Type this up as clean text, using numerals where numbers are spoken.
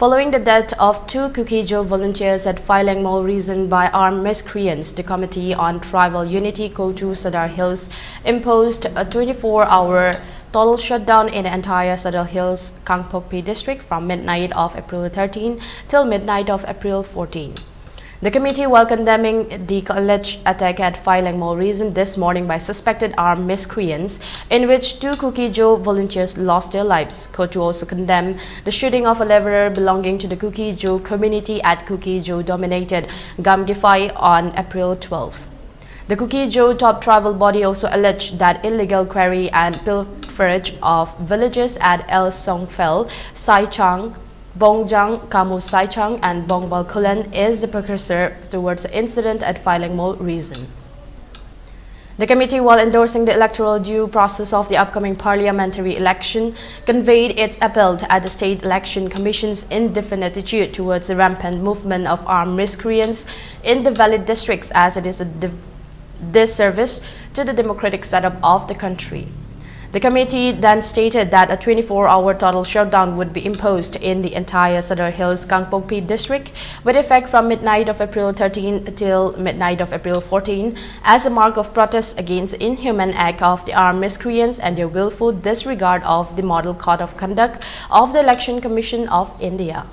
Following the death of two Kuki-Jo volunteers at Phailang Mall region by armed miscreants, the Committee on Tribal Unity Kotu Sadar Hills imposed a 24-hour total shutdown in the entire Sadar Hills Kangpokpi district from midnight of April 13 till midnight of April 14. The committee, while condemning the alleged attack at Phailang Mall region this morning by suspected armed miscreants, in which two Kuki-Jo volunteers lost their lives, Kotu also condemned the shooting of a laborer belonging to the Kuki-Jo community at Kuki-Jo-dominated Gamgifai on April 12. The Kuki-Jo top tribal body also alleged that illegal quarry and pilferage of villages at El Songfel, Saichang, Bongjang, Kamu Saichang and Bongbal Kulen is the precursor towards the incident at Phailang Mall region. The committee, while endorsing the electoral due process of the upcoming parliamentary election, conveyed its appeal at the State Election Commission's indefinite attitude towards the rampant movement of armed miscreants in the valid districts, as it is a disservice to the democratic setup of the country. The committee then stated that a 24-hour total shutdown would be imposed in the entire Sadar Hills Kangpokpi district with effect from midnight of April 13 till midnight of April 14 as a mark of protest against the inhuman act of the armed miscreants and their willful disregard of the Model Code of Conduct of the Election Commission of India.